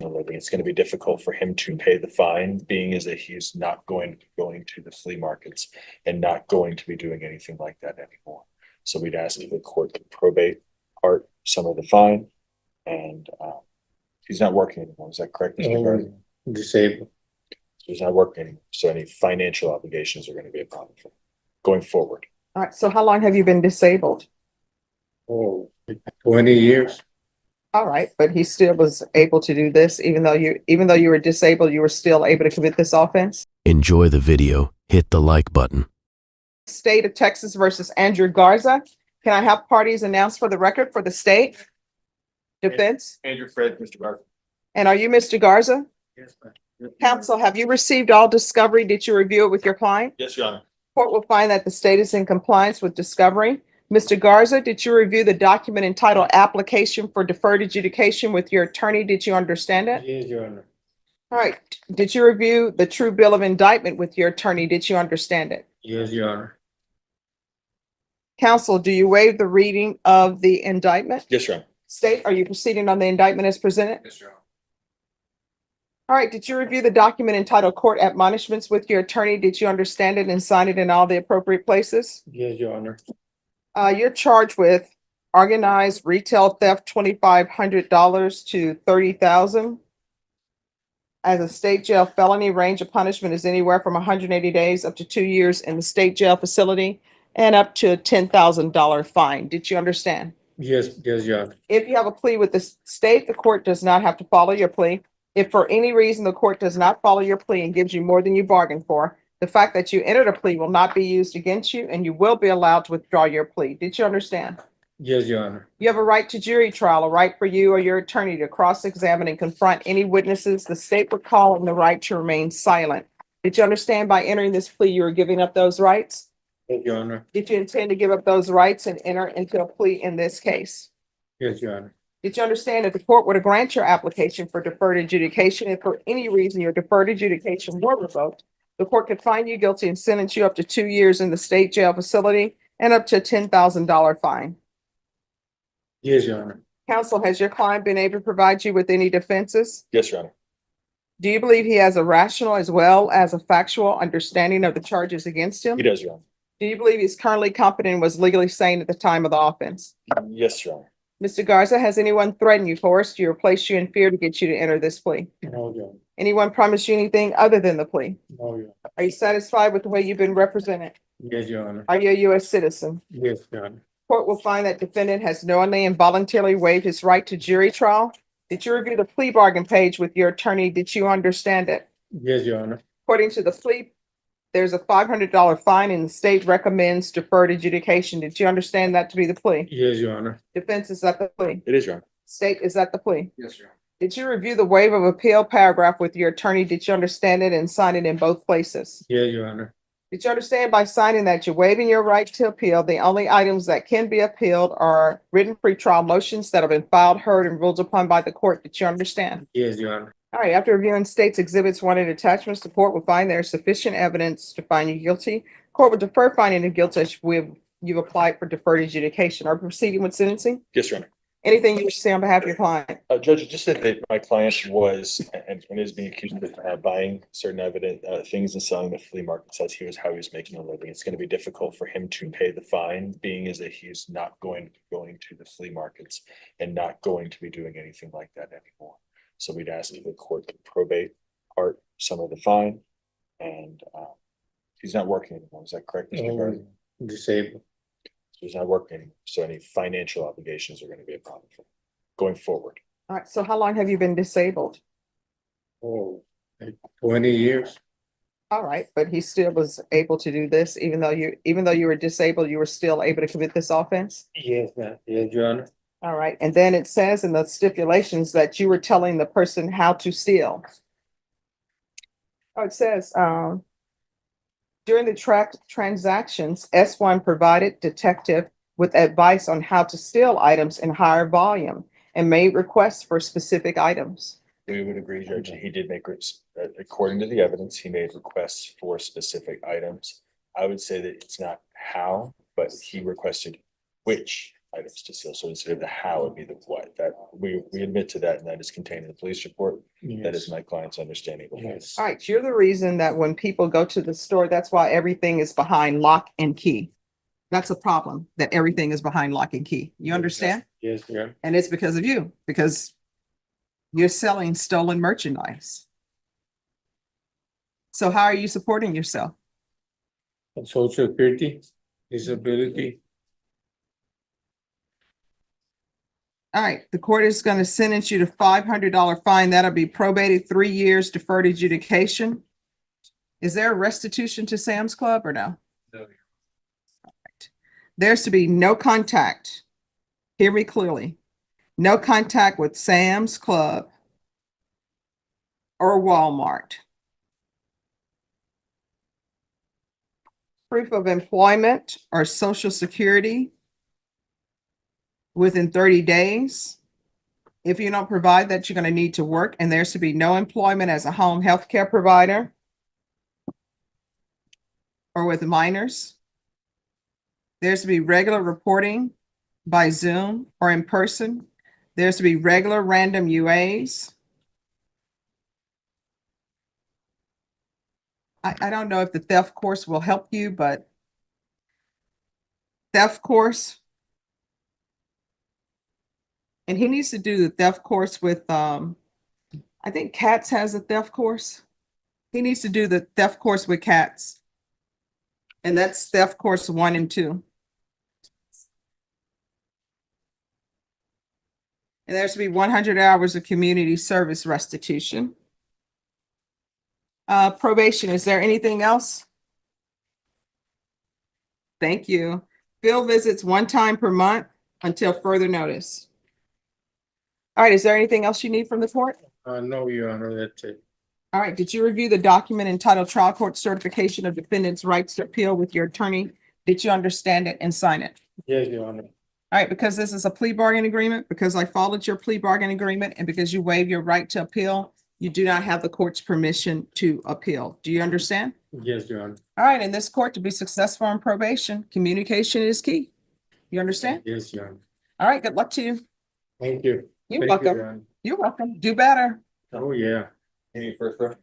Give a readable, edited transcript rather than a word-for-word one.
a living. It's going to be difficult for him to pay the fine, being as that he's not going to the flea markets and not going to be doing anything like that anymore. So we'd ask if the court could probate part some of the fine, and he's not working anymore. Is that correct, Mr. Garza? Disabled. He's not working anymore, so any financial obligations are going to be a problem for him going forward. All right, so how long have you been disabled? Oh, 20 years. All right, but he still was able to do this, even though you were disabled, you were still able to commit this offense? Enjoy the video, hit the like button. State of Texas versus Andrew Garza. Can I have parties announced for the record for the state? Defense? Andrew Fred, Mr. Garza. And are you Mr. Garza? Yes, ma'am. Counsel, have you received all discovery? Did you review it with your client? Yes, Your Honor. Court will find that the state is in compliance with discovery. Mr. Garza, did you review the document entitled Application for Deferred Adjudication with your attorney? Did you understand it? Yes, Your Honor. All right. Did you review the true bill of indictment with your attorney? Did you understand it? Yes, Your Honor. Counsel, do you waive the reading of the indictment? Yes, Your Honor. State, are you proceeding on the indictment as presented? Yes, Your Honor. All right. Did you review the document entitled Court Admonishments with your attorney? Did you understand it and sign it in all the appropriate places? Yes, Your Honor. You're charged with organized retail theft, $2,500 to $30,000. As a state jail felony, range of punishment is anywhere from 180 days up to 2 years in the state jail facility and up to a $10,000 fine. Did you understand? Yes, Your Honor. If you have a plea with the state, the court does not have to follow your plea. If for any reason the court does not follow your plea and gives you more than you bargained for, the fact that you entered a plea will not be used against you and you will be allowed to withdraw your plea. Did you understand? Yes, Your Honor. You have a right to jury trial, a right for you or your attorney to cross-examine and confront any witnesses. The state would call on the right to remain silent. Did you understand by entering this plea, you are giving up those rights? Yes, Your Honor. Did you intend to give up those rights and enter into a plea in this case? Yes, Your Honor. Did you understand that the court were to grant your application for deferred adjudication if for any reason your deferred adjudication were revoked, the court could find you guilty and sentence you up to 2 years in the state jail facility and up to a $10,000 fine? Yes, Your Honor. Counsel, has your client been able to provide you with any defenses? Yes, Your Honor. Do you believe he has a rational as well as a factual understanding of the charges against him? He does, Your Honor. Do you believe he's currently competent and was legally sane at the time of the offense? Yes, Your Honor. Mr. Garza, has anyone threatened you, coerced you, or placed you in fear to get you to enter this plea? No, Your Honor. Anyone promised you anything other than the plea? No, Your Honor. Are you satisfied with the way you've been represented? Yes, Your Honor. Are you a U.S. citizen? Yes, Your Honor. Court will find that defendant has knowingly and voluntarily waived his right to jury trial. Did you review the plea bargain page with your attorney? Did you understand it? Yes, Your Honor. According to the plea, there's a $500 fine and the state recommends deferred adjudication. Did you understand that to be the plea? Yes, Your Honor. Defense, is that the plea? It is, Your Honor. State, is that the plea? Yes, Your Honor. Did you review the waiver of appeal paragraph with your attorney? Did you understand it and sign it in both places? Yes, Your Honor. Did you understand by signing that you're waiving your right to appeal? The only items that can be appealed are written pretrial motions that have been filed, heard, and ruled upon by the court. Did you understand? Yes, Your Honor. All right, after reviewing state's exhibits 1 and attachments, the court will find there is sufficient evidence to find you guilty. Court will defer finding of guilt as you've applied for deferred adjudication. Are you proceeding with sentencing? Yes, Your Honor. Anything you wish to say on behalf of your client? Judge, just said that my client was and is being accused of buying certain things and selling the flea market. Says how he was making a living. It's going to be difficult for him to pay the fine, being as that he's not going to the flea markets and not going to be doing anything like that anymore. So we'd ask if the court could probate part some of the fine, and he's not working anymore. Is that correct, Mr. Garza? Disabled. He's not working anymore, so any financial obligations are going to be a problem for him going forward. All right, so how long have you been disabled? Oh, 20 years. All right, but he still was able to do this, even though you were disabled, you were still able to commit this offense? Yes, ma'am. Yes, Your Honor. All right, and then it says in the stipulations that you were telling the person how to steal. Oh, it says, during the transactions, S1 provided detective with advice on how to steal items in higher volume and made requests for specific items. We would agree, Judge. He did make, according to the evidence, he made requests for specific items. I would say that it's not how, but he requested which items to seal. So instead of the how, it'd be the what. That we admit to that, and that is contained in the police report. That is Yes, my client's understanding. of it. yes, All right, you're the reason that when people go to the store, that's why everything is behind lock and key. That's a problem, that everything is behind lock and key. You understand? yes, Your Honor. And it's because of you, because you're selling stolen merchandise. So how are you supporting yourself? And Social Security, disability, All right, the court is going to sentence you to $500 fine. That'll be probated 3 years, deferred adjudication. Is there a restitution to Sam's Club or no? No. There's to be no contact. Hear me clearly. No contact with Sam's Club or Walmart. Proof of employment or social security within 30 days. If you don't provide that, you're going to need to work, and there's to be no employment as a home health care provider or with minors. There's to be regular reporting by Zoom or in person. There's to be regular random UAs. I don't know if the theft course will help you, but theft course. And he needs to do the theft course with, I think Cats has a theft course. He needs to do the theft course with Cats. And that's theft course 1 and 2. And there's to be 100 hours of community service restitution. Probation, is there anything else? Thank you. Field visits 1 time per month until further notice. All right, is there anything else you need from the court? No, Your Honor, that's it. All right, did you review the document entitled Trial Court Certification of Defendant's Rights to Appeal with your attorney? Did you understand it and sign it? Yes, Your Honor. All right, because this is a plea bargain agreement, because I followed your plea bargain agreement, and because you waive your right to appeal, you do not have the court's permission to appeal. Do you understand? Yes, Your Honor. All right, in this court, to be successful in probation, communication is key. You understand? Yes, Your Honor. All right, good luck to you. Thank you. You're Thank you, welcome. Your Honor. You're welcome. Do better. Oh, yeah. Any further?